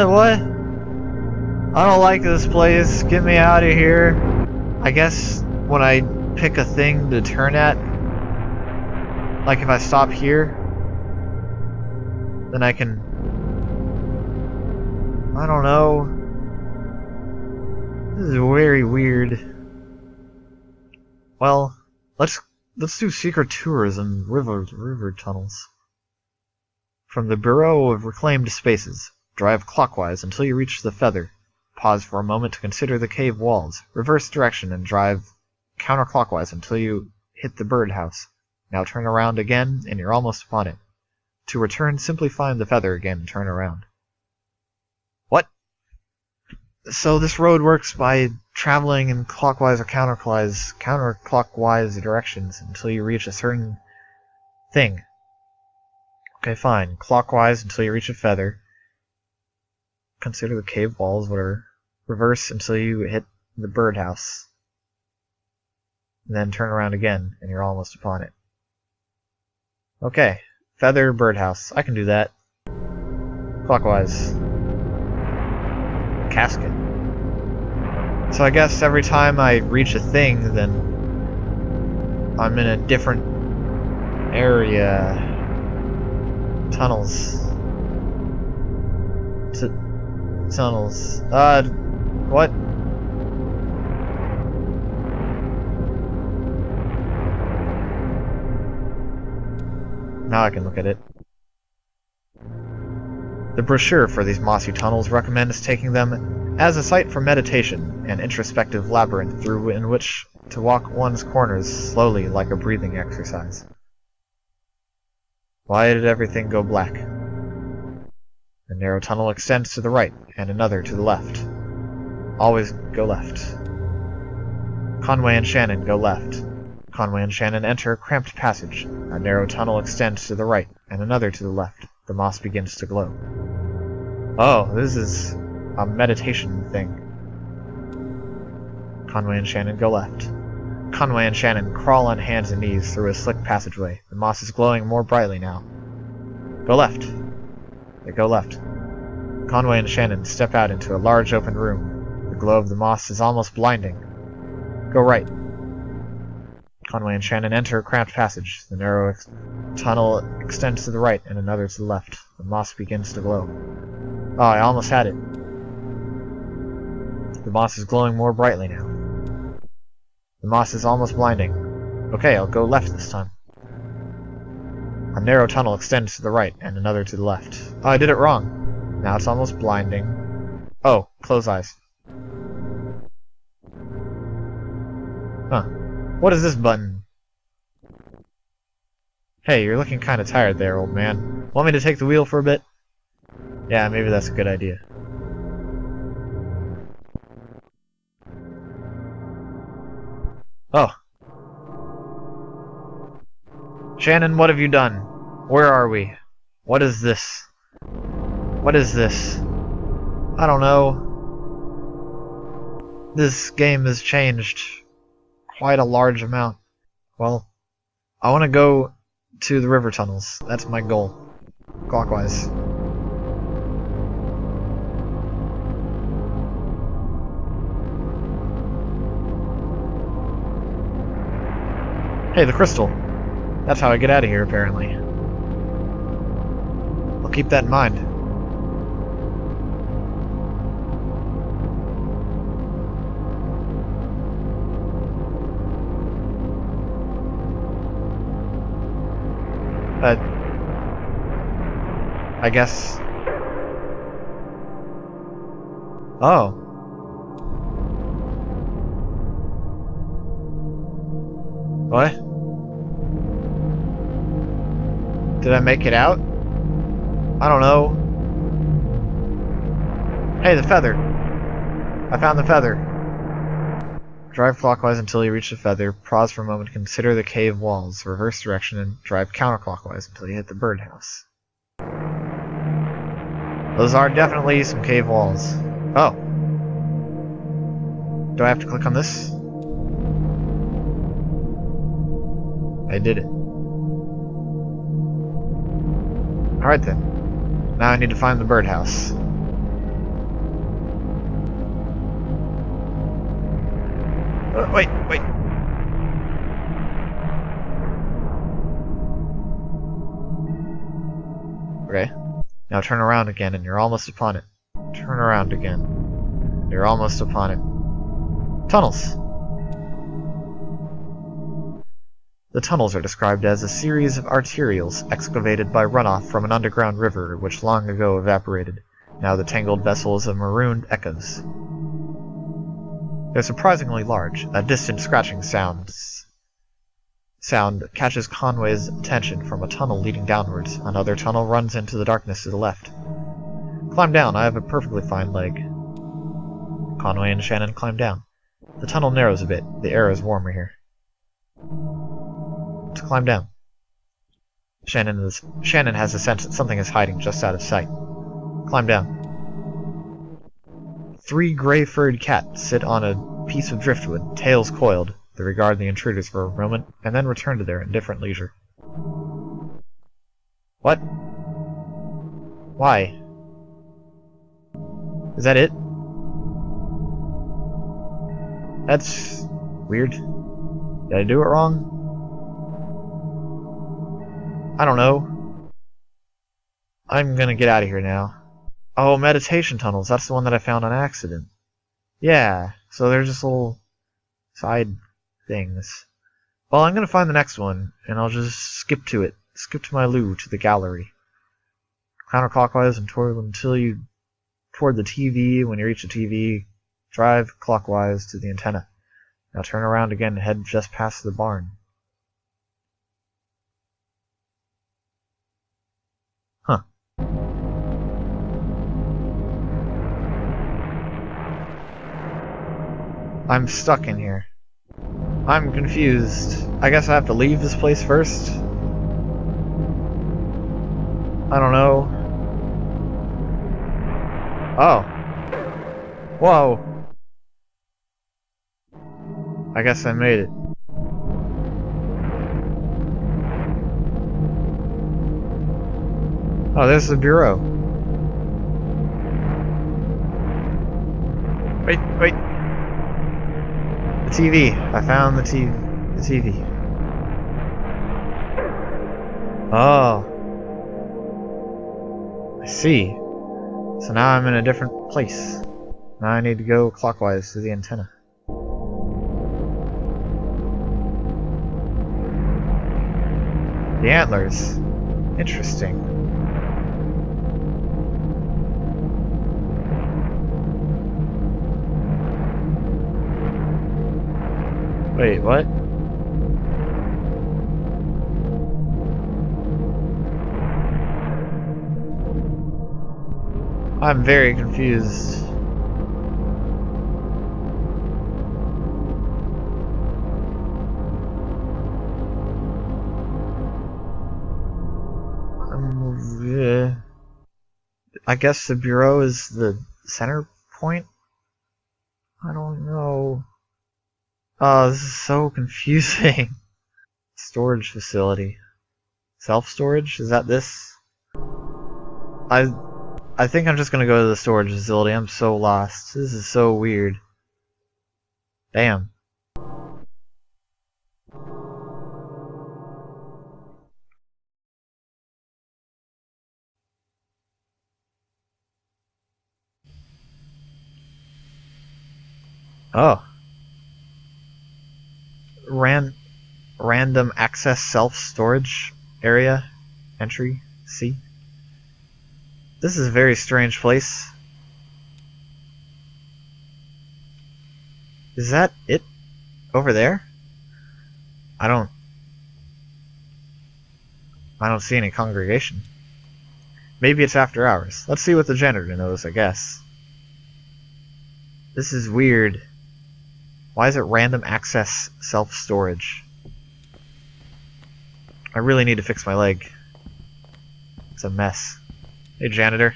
What? I don't like this place. Get me out of here. I guess when I pick a thing to turn at, like if I stop here, then I can... I don't know. This is very weird. Well, let's do secret tourism river tunnels. From the Bureau of Reclaimed Spaces, drive clockwise until you reach the feather. Pause for a moment to consider the cave walls. Reverse direction and drive counterclockwise until you hit the birdhouse. Now turn around again and you're almost upon it. To return, simply find the feather again and turn around. What? So this road works by traveling in clockwise or counterclockwise directions until you reach a certain thing. Okay, fine. Clockwise until you reach a feather. Consider the cave walls, whatever. Reverse until you hit the birdhouse. And then turn around again, and you're almost upon it. Okay. Feather, birdhouse. I can do that. Clockwise. Casket. So I guess every time I reach a thing, then I'm in a different area. Tunnels. Tunnels. What? Now I can look at it. The brochure for these mossy tunnels recommends taking them as a site for meditation, an introspective labyrinth through in which to walk one's corners slowly like a breathing exercise. Why did everything go black? A narrow tunnel extends to the right, and another to the left. Always go left. Conway and Shannon go left. Conway and Shannon enter a cramped passage. A narrow tunnel extends to the right, and another to the left. The moss begins to glow. Oh, this is a meditation thing. Conway and Shannon go left. Conway and Shannon crawl on hands and knees through a slick passageway. The moss is glowing more brightly now. Go left. They go left. Conway and Shannon step out into a large open room. The glow of the moss is almost blinding. Go right. Conway and Shannon enter a cramped passage. The narrow tunnel extends to the right and another to the left. The moss begins to glow. Oh, I almost had it. The moss is glowing more brightly now. The moss is almost blinding. Okay, I'll go left this time. A narrow tunnel extends to the right and another to the left. Oh, I did it wrong. Now it's almost blinding. Oh, close eyes. Huh. What is this button? Hey, you're looking kinda tired there, old man. Want me to take the wheel for a bit? Yeah, maybe that's a good idea. Oh. Shannon, what have you done? Where are we? What is this? What is this? I don't know. This game has changed quite a large amount. Well, I want to go to the river tunnels. That's my goal. Clockwise. Hey, the crystal. That's how I get out of here, apparently. I'll keep that in mind. But I guess... Oh. What? Did I make it out? I don't know. Hey, the feather. I found the feather. Drive clockwise until you reach the feather. Pause for a moment to consider the cave walls. Reverse direction and drive counterclockwise until you hit the birdhouse. Those are definitely some cave walls. Oh. Do I have to click on this? I did it. Alright then. Now I need to find the birdhouse. Wait, wait. Okay. Now turn around again and you're almost upon it. Turn around again. You're almost upon it. Tunnels. The tunnels are described as a series of arterials excavated by runoff from an underground river which long ago evaporated. Now the tangled vessels of marooned echoes. They're surprisingly large. A distant scratching sound catches Conway's attention from a tunnel leading downwards. Another tunnel runs into the darkness to the left. Climb down, I have a perfectly fine leg. Conway and Shannon climb down. The tunnel narrows a bit. The air is warmer here. To climb down. Shannon has a sense that something is hiding just out of sight. Climb down. 3 gray-furred cats sit on a piece of driftwood, tails coiled. They regard the intruders for a moment, and then return to their indifferent leisure. What? Why? Is that it? That's weird. Did I do it wrong? I don't know. I'm gonna get out of here now. Oh, meditation tunnels. That's the one that I found on accident. Yeah, so they're just little side things. Well, I'm gonna find the next one, and I'll just skip to it. Skip to my loo, to the gallery. Counterclockwise and toward the TV. When you reach the TV, drive clockwise to the antenna. Now turn around again and head just past the barn. Huh. I'm stuck in here. I'm confused. I guess I have to leave this place first? I don't know. Oh. Whoa. I guess I made it. Oh, there's the bureau. Wait, wait. The TV. I found the TV. Oh. I see. So now I'm in a different place. Now I need to go clockwise to the antenna. The antlers. Interesting. Wait, what? I'm very confused. I guess the bureau is the center point? I don't know. Oh, this is so confusing. Storage facility. Self-storage? Is that this? I think I'm just gonna go to the storage facility. I'm so lost. This is so weird. Damn. Oh. Random access self-storage area. Entry. C. This is a very strange place. Is that it? Over there? I don't see any congregation. Maybe it's after hours. Let's see what the janitor knows, I guess. This is weird. Why is it random access self-storage? I really need to fix my leg. It's a mess. Hey, janitor.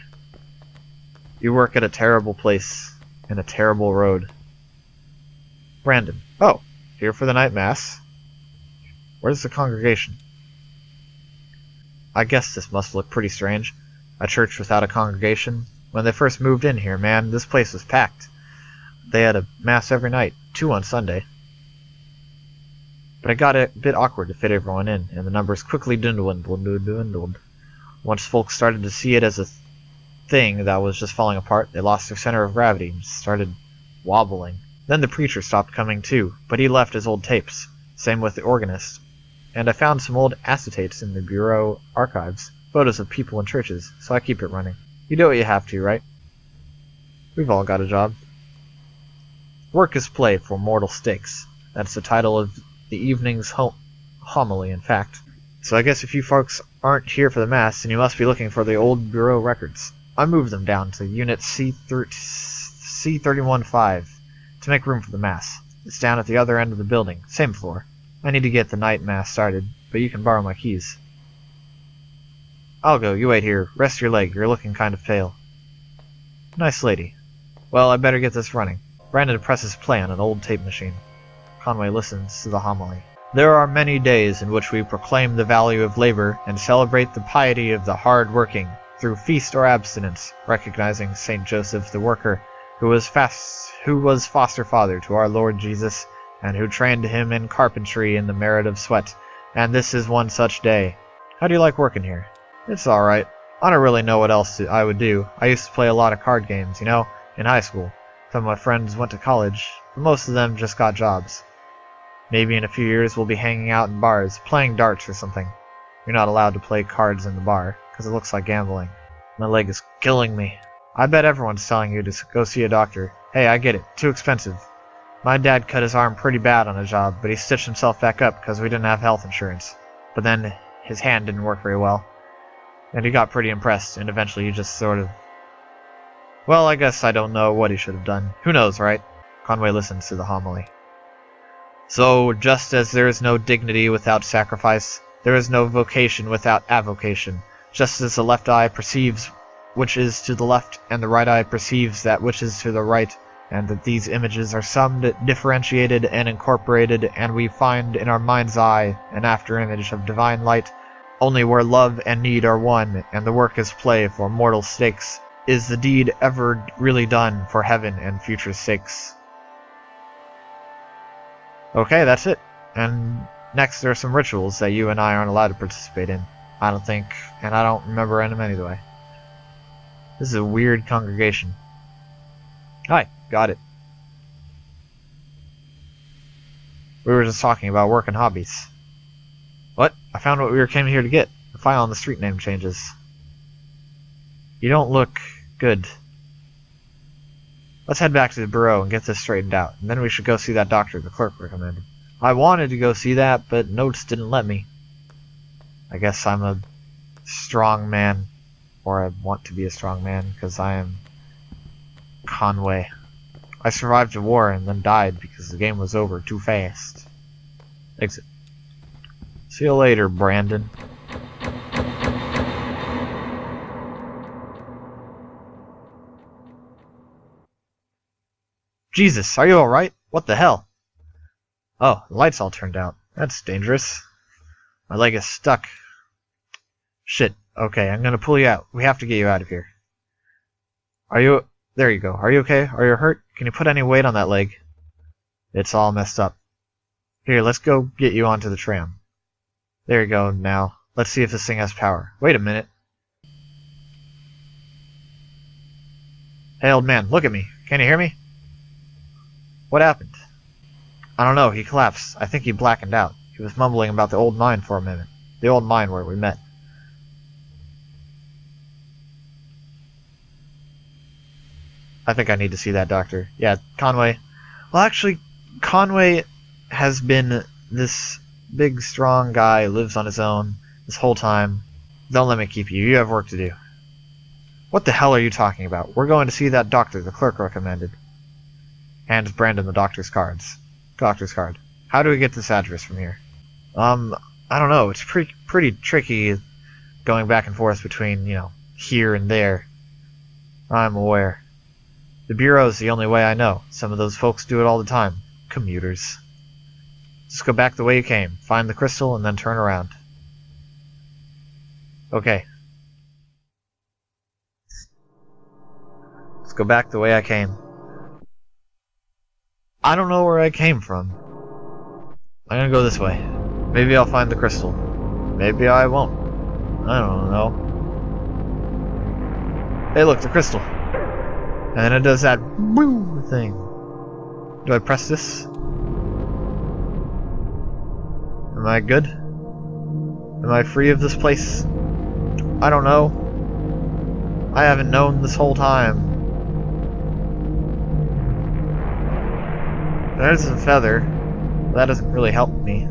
You work at a terrible place, in a terrible road. Brandon. Oh, here for the night mass. Where's the congregation? I guess this must look pretty strange. A church without a congregation. When they first moved in here, man, this place was packed. They had a mass every night, 2 on Sunday. but it got a bit awkward to fit everyone in, and the numbers quickly dwindled. Once folks started to see it as a thing that was just falling apart, they lost their center of gravity and started wobbling. Then the preacher stopped coming too, but he left his old tapes. Same with the organist. And I found some old acetates in the bureau archives, photos of people in churches, so I keep it running. You do what you have to, right? We've all got a job. Work is play for mortal stakes. That's the title of the evening's homily, in fact. So I guess if you folks aren't here for the Mass, then you must be looking for the old bureau records. I moved them down to Unit C315 to make room for the Mass. It's down at the other end of the building, same floor. I need to get the night Mass started, but you can borrow my keys. I'll go, you wait here. Rest your leg, you're looking kind of pale. Nice lady. Well, I better get this running. Brandon presses play on an old tape machine. Conway listens to the homily. There are many days in which we proclaim the value of labor and celebrate the piety of the hard-working through feast or abstinence, recognizing St. Joseph the worker, who was foster father to our Lord Jesus, and who trained him in carpentry in the merit of sweat, and this is one such day. How do you like working here? It's alright. I don't really know what else I would do. I used to play a lot of card games, you know, in high school. Some of my friends went to college, but most of them just got jobs. Maybe in a few years we'll be hanging out in bars, playing darts or something. You're not allowed to play cards in the bar, because it looks like gambling. My leg is killing me. I bet everyone's telling you to go see a doctor. Hey, I get it. Too expensive. My dad cut his arm pretty bad on a job, but he stitched himself back up because we didn't have health insurance. But then his hand didn't work very well. And he got pretty impressed, and eventually he just sort of... Well, I guess I don't know what he should have done. Who knows, right? Conway listens to the homily. So, just as there is no dignity without sacrifice, there is no vocation without avocation. Just as the left eye perceives which is to the left, and the right eye perceives that which is to the right, and that these images are summed, differentiated, and incorporated, and we find in our mind's eye an after-image of divine light, only where love and need are one, and the work is play for mortal stakes, is the deed ever really done for heaven and future sakes. Okay, that's it. And next there are some rituals that you and I aren't allowed to participate in. I don't think, and I don't remember them anyway. This is a weird congregation. Hi, got it. We were just talking about work and hobbies. What? I found what we came here to get. The file on the street name changes. You don't look good. Let's head back to the bureau and get this straightened out, and then we should go see that doctor the clerk recommended. I wanted to go see that, but notes didn't let me. I guess I'm a strong man, or I want to be a strong man, because I am Conway. I survived a war and then died because the game was over too fast. Exit. See you later, Brandon. Jesus, are you alright? What the hell? Oh, the lights all turned out. That's dangerous. My leg is stuck. Shit. Okay, I'm gonna pull you out. We have to get you out of here. Are you... There you go. Are you okay? Are you hurt? Can you put any weight on that leg? It's all messed up. Here, let's go get you onto the tram. There you go, now. Let's see if this thing has power. Wait a minute. Hey, old man, look at me. Can you hear me? What happened? I don't know, he collapsed. I think he blackened out. He was mumbling about the old mine for a minute. The old mine where we met. I think I need to see that doctor. Yeah, Conway. Well, actually, Conway has been this big, strong guy who lives on his own this whole time. Don't let me keep you. You have work to do. What the hell are you talking about? We're going to see that doctor the clerk recommended. Hands Brandon the doctor's cards. Doctor's card. How do we get this address from here? I don't know. It's pretty tricky going back and forth between, you know, here and there. I'm aware. The bureau's the only way I know. Some of those folks do it all the time. Commuters. Just go back the way you came. Find the crystal and then turn around. Okay. Let's go back the way I came. I don't know where I came from. I'm gonna go this way. Maybe I'll find the crystal. Maybe I won't. I don't know. Hey look, the crystal. And then it does that woo thing. Do I press this? Am I good? Am I free of this place? I don't know. I haven't known this whole time. There's a feather. That doesn't really help me.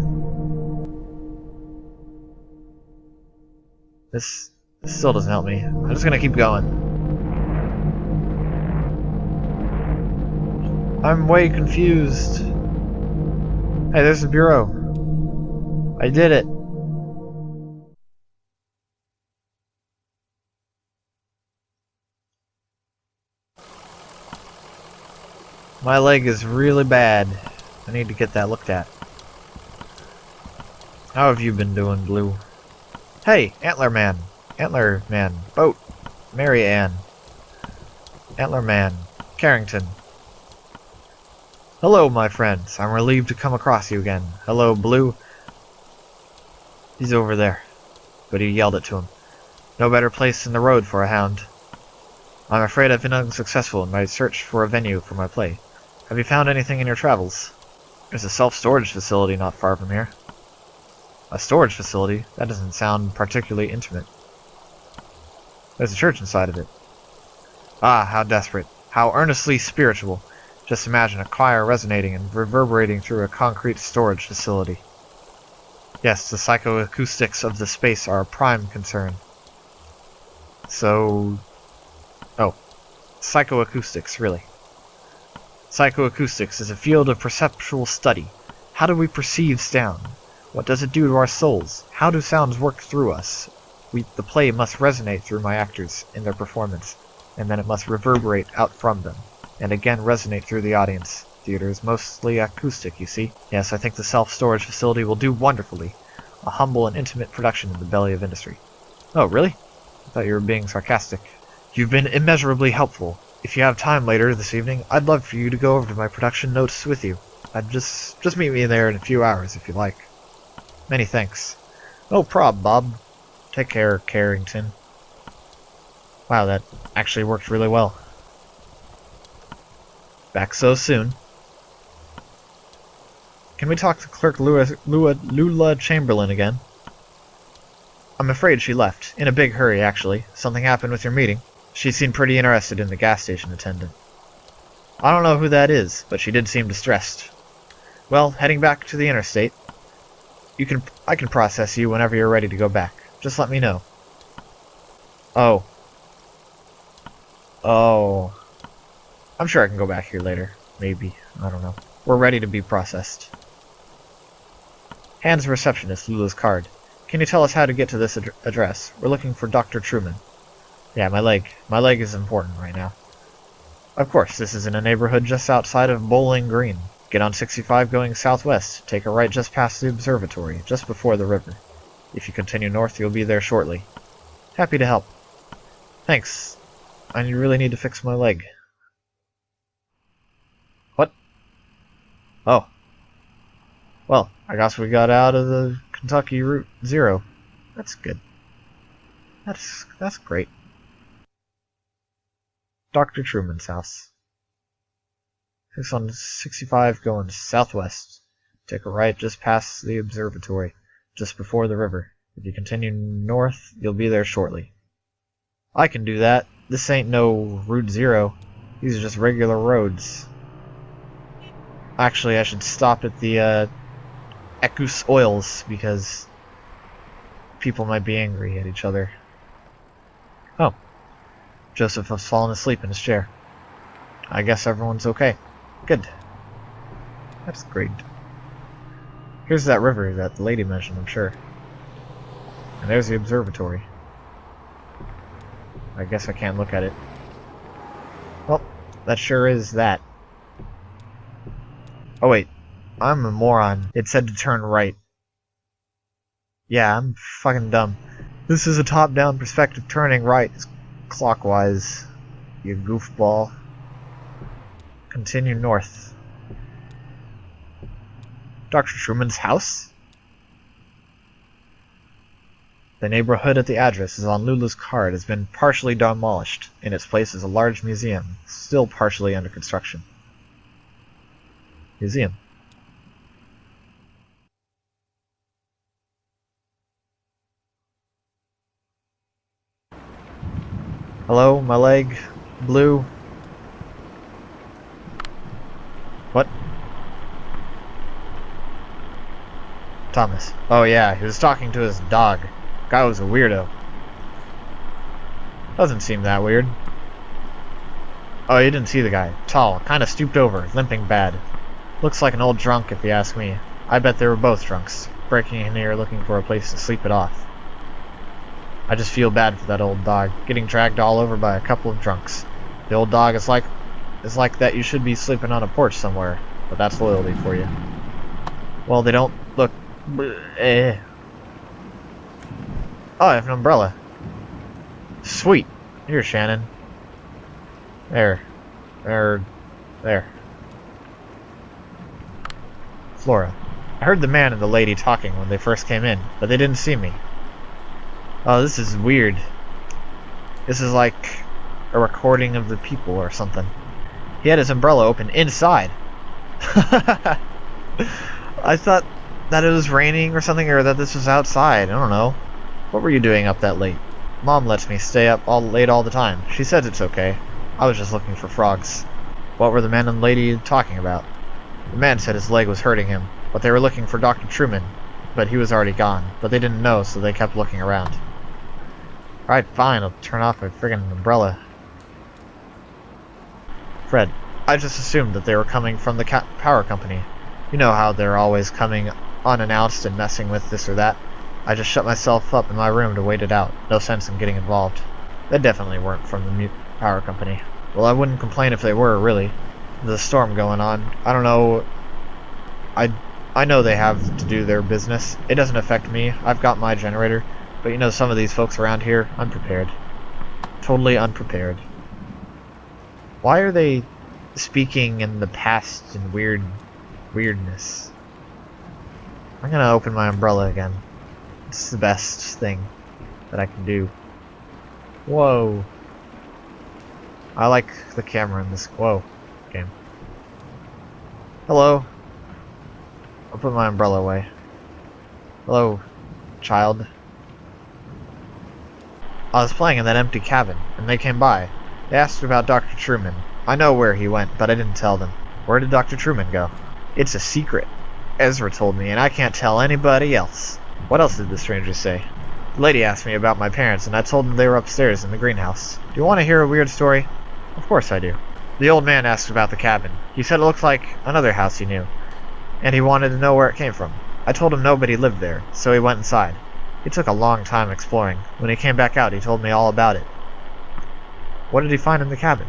This still doesn't help me. I'm just gonna keep going. I'm way confused. Hey, there's the bureau. I did it. My leg is really bad. I need to get that looked at. How have you been doing, Blue? Hey, Antler Man, Boat, Mary Ann, Antler Man, Carrington. Hello, my friends. I'm relieved to come across you again. Hello, Blue. He's over there. But he yelled it to him. No better place in the road for a hound. I'm afraid I've been unsuccessful in my search for a venue for my play. Have you found anything in your travels? There's a self-storage facility not far from here. A storage facility? That doesn't sound particularly intimate. There's a church inside of it. Ah, how desperate. How earnestly spiritual. Just imagine a choir resonating and reverberating through a concrete storage facility. Yes, the psychoacoustics of the space are a prime concern. So... oh. Psychoacoustics, really. Psychoacoustics is a field of perceptual study. How do we perceive sound? What does it do to our souls? How do sounds work through us? The play must resonate through my actors in their performance, and then it must reverberate out from them, and again resonate through the audience. Theater is mostly acoustic, you see. Yes, I think the self-storage facility will do wonderfully. A humble and intimate production in the belly of industry. Oh, really? I thought you were being sarcastic. You've been immeasurably helpful. If you have time later this evening, I'd love for you to go over to my production notes with you. I'd just meet me there in a few hours if you like. Many thanks. No prob, Bob. Take care, Carrington. Wow, that actually worked really well. Back so soon. Can we talk to Clerk Lula Chamberlain again? I'm afraid she left. In a big hurry, actually. Something happened with your meeting. She seemed pretty interested in the gas station attendant. I don't know who that is, but she did seem distressed. Well, heading back to the interstate. I can process you whenever you're ready to go back. Just let me know. Oh. Oh. I'm sure I can go back here later. Maybe. I don't know. We're ready to be processed. Hands the receptionist Lula's card. Can you tell us how to get to this address? We're looking for Dr. Truman. Yeah, my leg. My leg is important right now. Of course, this is in a neighborhood just outside of Bowling Green. Get on 65 going southwest. Take a right just past the observatory, just before the river. If you continue north, you'll be there shortly. Happy to help. Thanks. I really need to fix my leg. What? Oh. Well, I guess we got out of the Kentucky Route 0. That's good. That's great. Dr. Truman's house. It's on 65 going southwest. Take a right just past the observatory, just before the river. If you continue north, you'll be there shortly. I can do that. This ain't no Route 0. These are just regular roads. Actually, I should stop at the Ecus Oils, because people might be angry at each other. Oh. Joseph has fallen asleep in his chair. I guess everyone's okay. Good. That's great. Here's that river that the lady mentioned, I'm sure. And there's the observatory. I guess I can't look at it. Well, that sure is that. Oh wait, I'm a moron. It said to turn right. Yeah, I'm fucking dumb. This is a top-down perspective. Turning right is clockwise, you goofball. Continue north. Dr. Truman's house? The neighborhood at the address is on Lulu's card has been partially demolished. In its place is a large museum, still partially under construction. Museum. Hello, my leg. Blue. What? Thomas. Oh yeah, he was talking to his dog. Guy was a weirdo. Doesn't seem that weird. Oh, you didn't see the guy. Tall, kinda stooped over, limping bad. Looks like an old drunk if you ask me. I bet they were both drunks, breaking in here looking for a place to sleep it off. I just feel bad for that old dog, getting dragged all over by a couple of drunks. The old dog is like that you should be sleeping on a porch somewhere, but that's loyalty for you. Well, they don't look... Oh, I have an umbrella. Sweet. Here, Shannon. There. Flora. I heard the man and the lady talking when they first came in, but they didn't see me. Oh, this is weird. This is like a recording of the people or something. He had his umbrella open inside. I thought that it was raining or something, or that this was outside. I don't know. What were you doing up that late? Mom lets me stay up late all the time. She says it's okay. I was just looking for frogs. What were the man and lady talking about? The man said his leg was hurting him, but they were looking for Dr. Truman, but he was already gone. But they didn't know, so they kept looking around. Alright, fine, I'll turn off my friggin' umbrella. Fred, I just assumed that they were coming from the power company. You know how they're always coming unannounced and messing with this or that. I just shut myself up in my room to wait it out. No sense in getting involved. They definitely weren't from the power company. Well, I wouldn't complain if they were, really. The storm going on. I don't know. I know they have to do their business. It doesn't affect me. I've got my generator. But you know, some of these folks around here, unprepared. Totally unprepared. Why are they speaking in the past and weirdness? I'm gonna open my umbrella again. It's the best thing that I can do. Whoa. I like the camera in this game. Hello. I'll put my umbrella away. Hello, child. I was playing in that empty cabin, and they came by. They asked about Dr. Truman. I know where he went, but I didn't tell them. Where did Dr. Truman go? It's a secret. Ezra told me, and I can't tell anybody else. What else did the stranger say? The lady asked me about my parents, and I told them they were upstairs in the greenhouse. Do you want to hear a weird story? Of course I do. The old man asked about the cabin. He said it looked like another house he knew, and he wanted to know where it came from. I told him nobody lived there, so he went inside. He took a long time exploring. When he came back out, he told me all about it. What did he find in the cabin?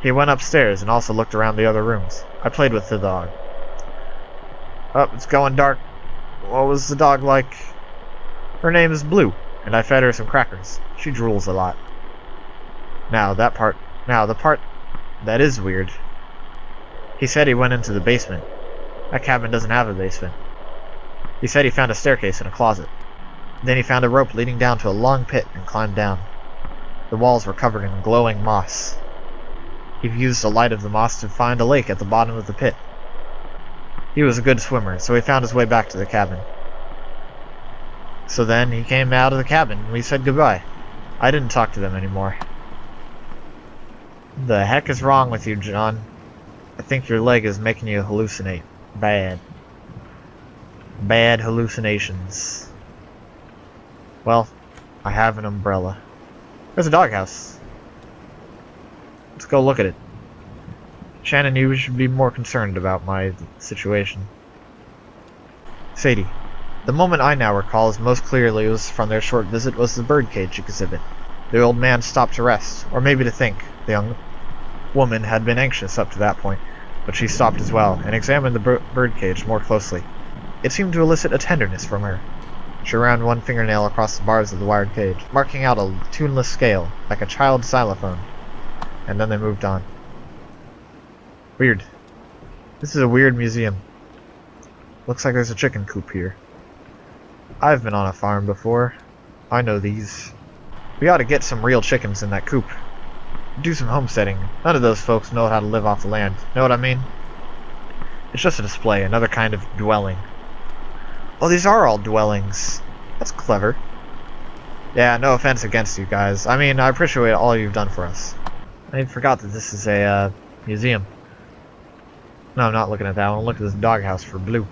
He went upstairs and also looked around the other rooms. I played with the dog. Oh, it's going dark. What was the dog like? Her name is Blue, and I fed her some crackers. She drools a lot. Now, the part that is weird. He said he went into the basement. That cabin doesn't have a basement. He said he found a staircase in a closet. Then he found a rope leading down to a long pit and climbed down. The walls were covered in glowing moss. He used the light of the moss to find a lake at the bottom of the pit. He was a good swimmer, so he found his way back to the cabin. So then he came out of the cabin and we said goodbye. I didn't talk to them anymore. The heck is wrong with you, John? I think your leg is making you hallucinate. Bad. Bad hallucinations. Well, I have an umbrella. There's a doghouse. Let's go look at it. Shannon, you should be more concerned about my situation. Sadie. The moment I now recall as most clearly was from their short visit was the birdcage exhibit. The old man stopped to rest, or maybe to think. The young woman had been anxious up to that point, but she stopped as well, and examined the birdcage more closely. It seemed to elicit a tenderness from her. She ran one fingernail across the bars of the wired cage, marking out a tuneless scale, like a child's xylophone. And then they moved on. Weird. This is a weird museum. Looks like there's a chicken coop here. I've been on a farm before. I know these. We ought to get some real chickens in that coop. Do some homesteading. None of those folks know how to live off the land. Know what I mean? It's just a display, another kind of dwelling. Oh, these are all dwellings. That's clever. Yeah, no offense against you guys. I mean, I appreciate all you've done for us. I forgot that this is a museum. No, I'm not looking at that one. Look at this doghouse for Blue.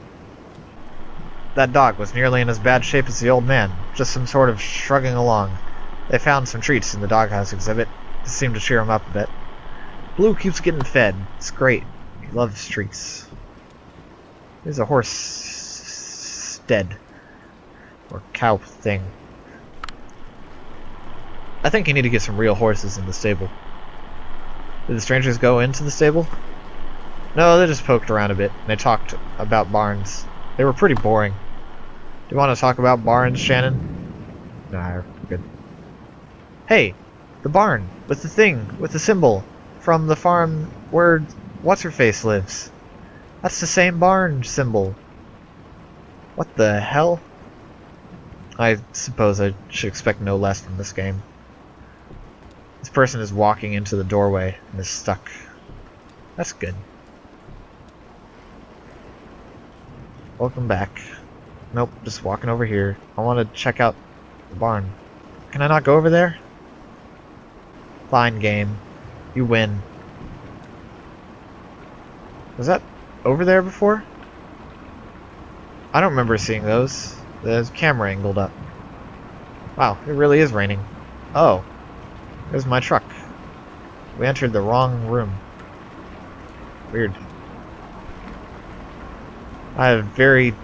That dog was nearly in as bad shape as the old man, just some sort of shrugging along. They found some treats in the doghouse exhibit. This seemed to cheer him up a bit. Blue keeps getting fed. It's great. He loves treats. There's a horse stead. Or cow thing. I think you need to get some real horses in the stable. Did the strangers go into the stable? No, they just poked around a bit, and they talked about barns. They were pretty boring. Do you want to talk about barns, Shannon? Nah, we're good. Hey, the barn, with the thing, with the symbol, from the farm where What's-Her-Face lives. That's the same barn symbol. What the hell? I suppose I should expect no less from this game. This person is walking into the doorway and is stuck. That's good. Welcome back. Nope, just walking over here. I want to check out the barn. Can I not go over there? Fine, game. You win. Was that over there before? I don't remember seeing those. The camera angled up. Wow, it really is raining. Oh. There's my truck. We entered the wrong room. Weird. I have very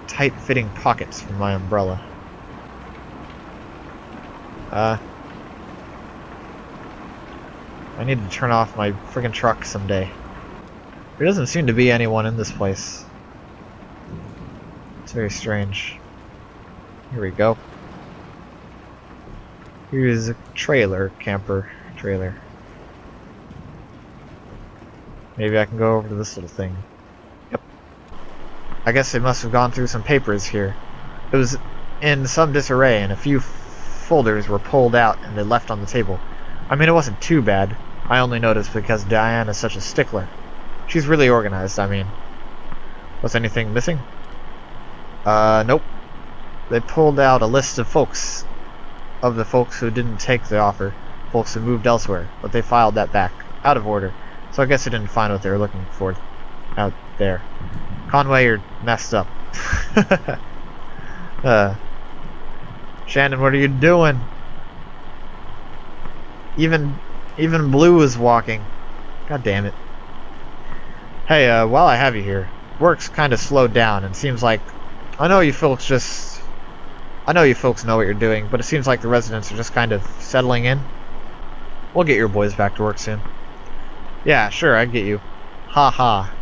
tight-fitting pockets for my umbrella. I need to turn off my friggin' truck someday. There doesn't seem to be anyone in this place. It's very strange. Here we go. Here's a camper trailer. Maybe I can go over to this little thing. Yep. I guess they must have gone through some papers here. It was in some disarray, and a few folders were pulled out and they left on the table. I mean, it wasn't too bad. I only noticed because Diane is such a stickler. She's really organized, I mean. Was anything missing? Nope. They pulled out a list of the folks who didn't take the offer, folks who moved elsewhere, but they filed that back, out of order, so I guess they didn't find what they were looking for out there. Conway, you're messed up. Shannon, what are you doing? Even Blue is walking. God damn it. Hey, while I have you here, work's kind of slowed down, and seems like I know you folks know what you're doing, but it seems like the residents are just kind of settling in. We'll get your boys back to work soon. Yeah, sure, I get you. Ha ha.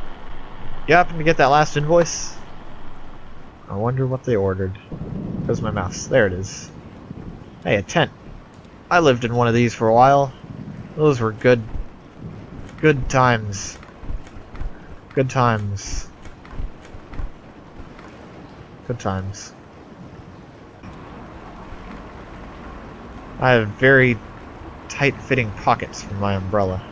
You happen to get that last invoice? I wonder what they ordered. There's my mouse. There it is. Hey, a tent. I lived in one of these for a while. Those were good times. Good times. Good times. I have very tight-fitting pockets for my umbrella.